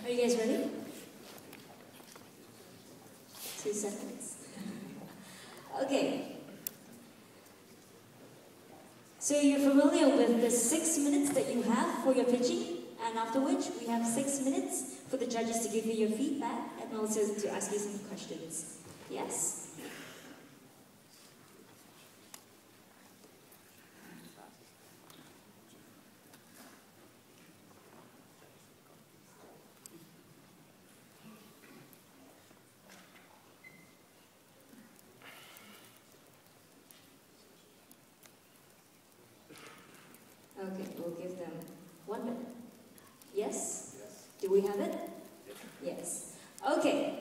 Are you guys ready? 2 seconds. Okay. So you're familiar with the 6 minutes that you have for your pitching, and after which we have 6 minutes for the judges to give you your feedback and also to ask you some questions. Yes? Okay, we'll give them 1 minute. Yes? Yes. Do we have it? Yes. Okay.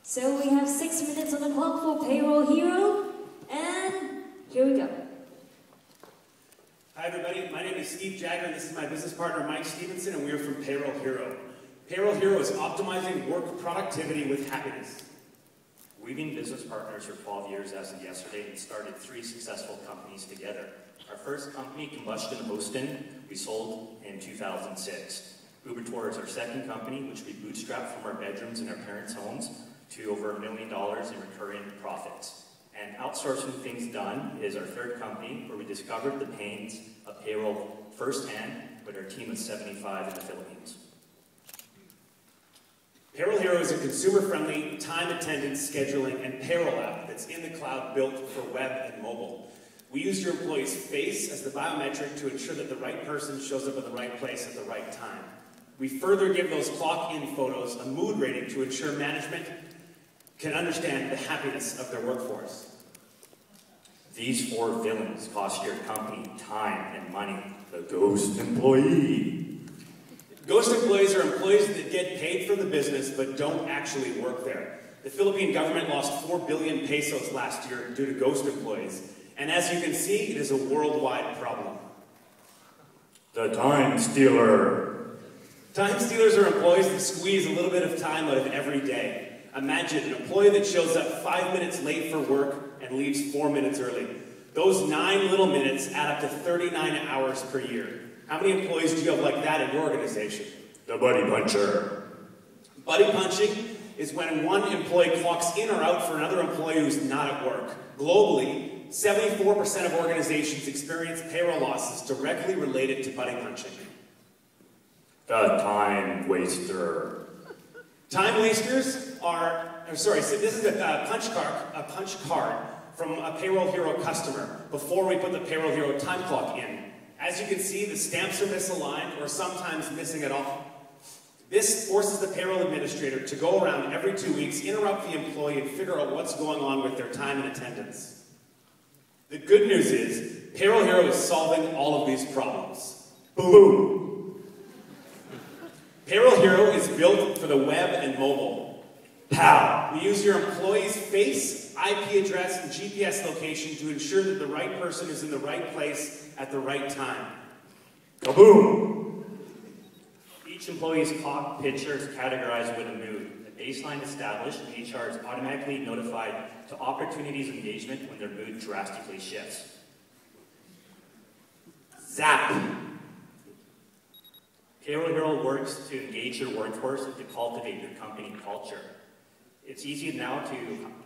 So we have 6 minutes on the clock for Payroll Hero, and here we go. Hi everybody, my name is Steve Jagger, and this is my business partner Mike Stevenson, and we are from Payroll Hero. Payroll Hero is optimizing work productivity with happiness. We've been business partners for 12 years as of yesterday and started 3 successful companies together. Our first company, Combustion Hostin, we sold in 2006. Uber Tour is our second company, which we bootstrapped from our bedrooms in our parents' homes to over $1 million in recurring profits. And Outsourcing Things Done is our third company, where we discovered the pains of payroll firsthand with our team of 75 in the Philippines. Payroll Hero is a consumer-friendly time attendance scheduling and payroll app that's in the cloud built for web and mobile. We use your employee's face as the biometric to ensure that the right person shows up in the right place at the right time. We further give those clock-in photos a mood rating to ensure management can understand the happiness of their workforce. These 4 villains cost your company time and money. The ghost employee. Ghost employees are employees that get paid for the business but don't actually work there. The Philippine government lost 4 billion pesos last year due to ghost employees. And as you can see, it is a worldwide problem. The time stealer. Time stealers are employees that squeeze a little bit of time out of every day. Imagine an employee that shows up 5 minutes late for work and leaves 4 minutes early. Those 9 little minutes add up to 39 hours per year. How many employees do you have like that in your organization? The buddy puncher. Buddy punching is when one employee clocks in or out for another employee who's not at work. Globally, 74% of organizations experience payroll losses directly related to buddy punching. The time waster. Time wasters are, so this is a punch card from a Payroll Hero customer before we put the Payroll Hero time clock in. As you can see, the stamps are misaligned or sometimes missing at all. This forces the payroll administrator to go around every 2 weeks, interrupt the employee, and figure out what's going on with their time and attendance. The good news is, Payroll Hero is solving all of these problems. Boom! Payroll Hero is built for the web and mobile. Pow! We use your employee's face, IP address, and GPS location to ensure that the right person is in the right place at the right time. Kaboom! Each employee's clock picture is categorized with a mood. A baseline established, and HR is automatically notified to opportunities of engagement when their mood drastically shifts. Zap! Payroll Hero works to engage your workforce and to cultivate your company culture. It's easy now to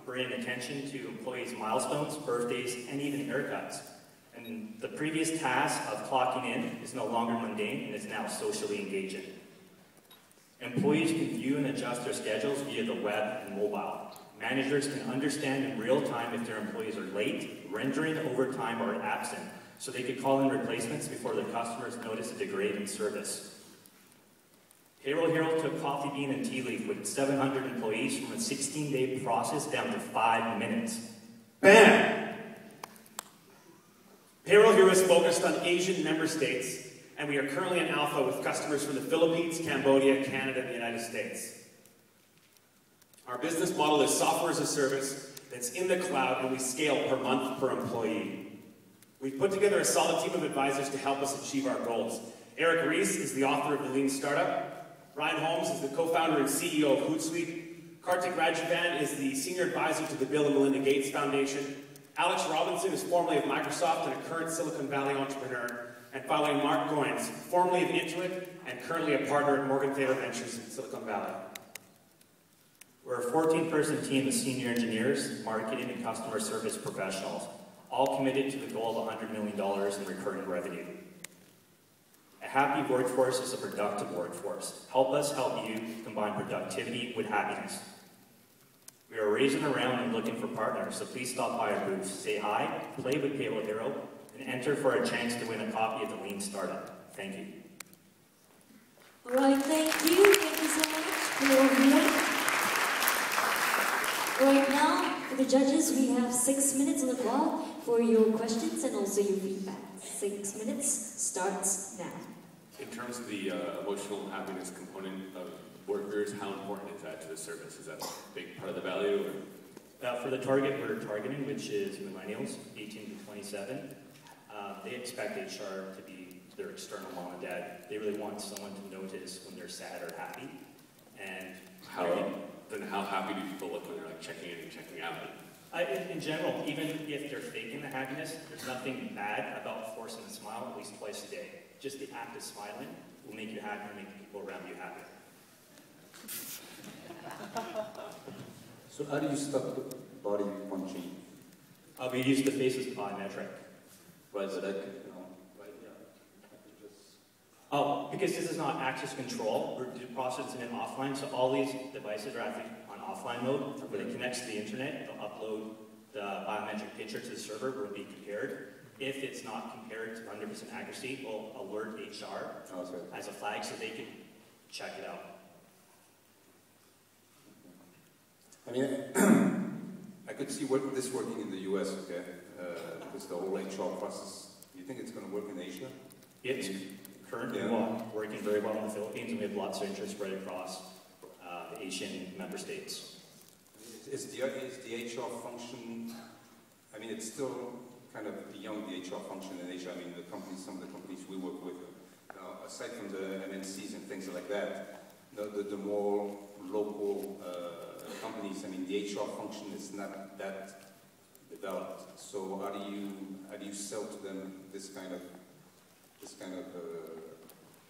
bring attention to employees' milestones, birthdays, and even haircuts. And the previous task of clocking in is no longer mundane and is now socially engaging. Employees can view and adjust their schedules via the web and mobile. Managers can understand in real time if their employees are late, rendering overtime, or absent, so they could call in replacements before their customers notice a degrading service. Payroll Hero took coffee bean and tea leaf with 700 employees from a 16-day process down to 5 minutes. Bam! Payroll Hero is focused on Asian member states, and we are currently in alpha with customers from the Philippines, Cambodia, Canada, and the United States. Our business model is software as a service that's in the cloud, and we scale per month per employee. We've put together a solid team of advisors to help us achieve our goals. Eric Reese is the author of The Lean Startup. Ryan Holmes is the co-founder and CEO of Hootsuite. Kartik Rajivan is the senior advisor to the Bill and Melinda Gates Foundation. Alex Robinson is formerly of Microsoft and a current Silicon Valley entrepreneur. And finally, Mark Goins, formerly of Intuit and currently a partner at Morgan Thaler Ventures in Silicon Valley. We're a 14-person team of senior engineers, marketing, and customer service professionals, all committed to the goal of $100 million in recurring revenue. A happy workforce is a productive workforce. Help us help you combine productivity with happiness. We are raising around and looking for partners, so please stop by our booth, say hi, play with Payroll Hero, and enter for a chance to win a copy of the Lean Startup. Thank you. All right, thank you. Thank you so much for your viewing. Right now, for the judges, we have 6 minutes on the clock for your questions and also your feedback. 6 minutes starts now. In terms of the emotional happiness component of workers, how important is that to the service? Is that a big part of the value? Or? For the target we're targeting, which is millennials, 18 to 27, they expect HR to be their external mom and dad. They really want someone to notice when they're sad or happy. And how happy do people look when they're like checking in and checking out? In general, even if they're faking the happiness, there's nothing bad about forcing a smile at least twice a day. Just the act of smiling will make you happy and make the people around you happy. So how do you stop body punching? We use the face as a biometric. Right, so that could, right, yeah. I could just... Oh, because this is not access control, we're processing it offline, so all these devices are actually on offline mode. When it connects to the internet, it'll upload the biometric picture to the server where it'll be compared. If it's not compared to 100% accuracy, we'll alert HR as a flag so they can check it out. I mean, I could see this working in the US, okay? Because the whole HR process, you think it's going to work in Asia? It's currently working very well in the Philippines, and we have lots of interest spread across the Asian member states. Is the HR function, I mean, it's still kind of beyond the HR function in Asia. I mean, some of the companies we work with, aside from the MNCs and things like that, the more local companies, I mean, the HR function is not that developed. So how do you sell to them this kind of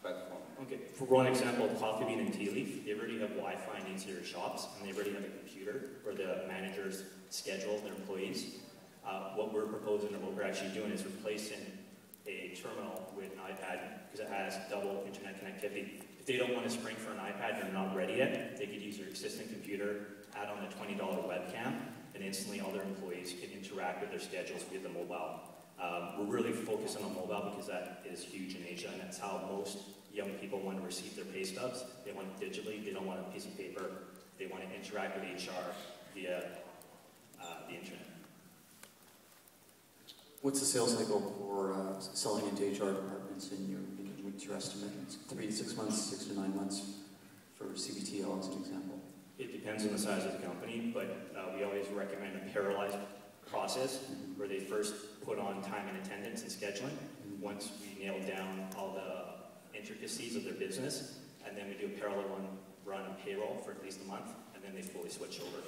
platform? Okay, for one example, Coffee Bean and Tea Leaf, they already have Wi-Fi in each of their shops, and they already have a computer where the managers schedule their employees. What we're proposing, or what we're actually doing, is replacing a terminal with an iPad because it has double internet connectivity. If they don't want to spring for an iPad and they're not ready yet, they could use their existing computer, add on a $20 webcam, and instantly all their employees can interact with their schedules via the mobile. We're really focusing on mobile because that is huge in Asia, and that's how most young people want to receive their pay stubs. They want it digitally, they don't want a piece of paper, they want to interact with HR via the internet. What's the sales cycle for selling into HR departments in what's your estimate? It's 3 to 6 months, 6 to 9 months for CBTL as an example? It depends on the size of the company, but we always recommend a parallelized process where they first put on time and attendance and scheduling. Once we nail down all the intricacies of their business, and then we do a parallel run of payroll for at least a month, and then they fully switch over.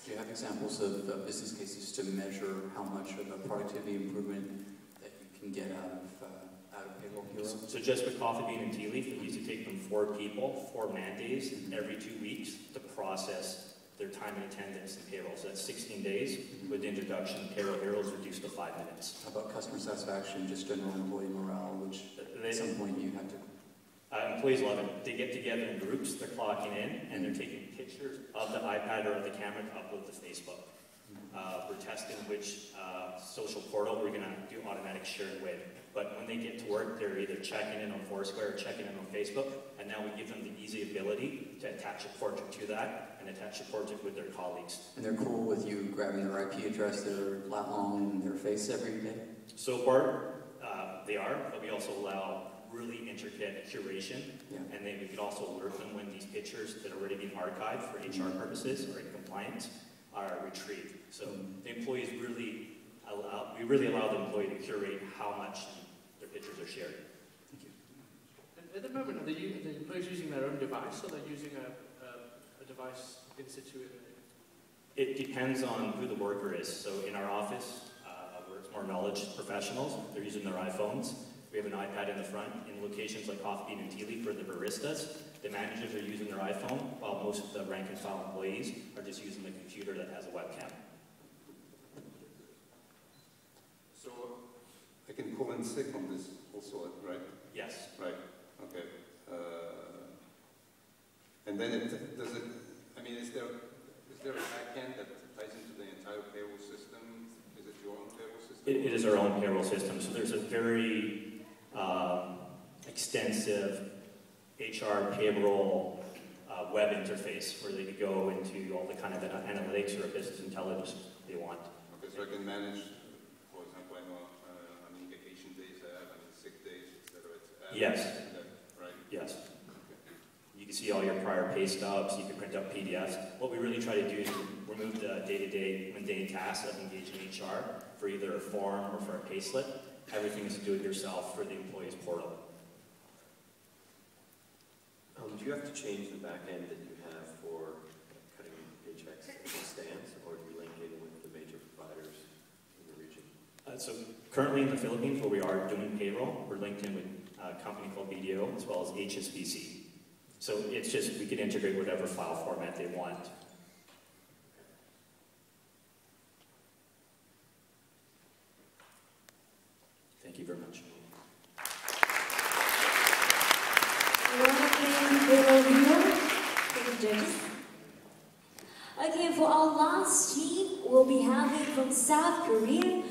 Do you have examples of business cases to measure how much of a productivity improvement that you can get out of Payroll Hero? So just with Coffee Bean and Tea Leaf, it used to take them 4 people, 4 man days every 2 weeks to process their time and attendance and payroll. So that's 16 days. With the introduction, Payroll Hero is reduced to 5 minutes. How about customer satisfaction, just general employee morale, which at some point you have to... Employees love it. They get together in groups, they're clocking in, and they're taking pictures of the iPad or of the camera to upload to Facebook. We're testing which social portal we're going to do automatic sharing with. But when they get to work, they're either checking in on Foursquare or checking in on Facebook, and now we give them the easy ability to attach a portrait to that and attach a portrait with their colleagues. And they're cool with you grabbing their IP address, their lat long, and their face every day? So far, they are, but we also allow really intricate curation, and then we could also alert them when these pictures that are already being archived for HR purposes or in compliance are retrieved. So the employees really allow the employee to curate how much their pictures are shared. Thank you. At the moment, are the employees using their own device, or they're using a device in situ? It depends on who the worker is. So in our office, more knowledge professionals. They're using their iPhones. We have an iPad in the front. In locations like Coffee Bean and Tea Leaf for the baristas, the managers are using their iPhone, while most of the rank and file employees are just using the computer that has a webcam. So I can call in sick on this also, right? Yes. Right. Okay. And then is there a backend that ties into the entire payroll system? Is it your own payroll system? It is our own payroll system. So there's a very extensive HR payroll web interface where they could go into all the kind of analytics or business intelligence they want. Okay, so I can manage, for example, I know how many vacation days I have, how many sick days, etc. Yes. Right? Yes. Okay. You can see all your prior pay stubs. You can print out PDFs. What we really try to do is remove the day-to-day mundane tasks of engaging HR for either a form or for a pay slip. Everything is do-it-yourself for the employee's portal. Do you have to change the back end that you have for cutting paychecks as it stands, or do you link in with the major providers in the region? So currently in the Philippines, where we are doing payroll, we're linked in with a company called BDO as well as HSBC. So it's just, we can integrate whatever file format they want. Thank you very much. Thank you, judges. Okay, for our last team, we'll be having from South Korea,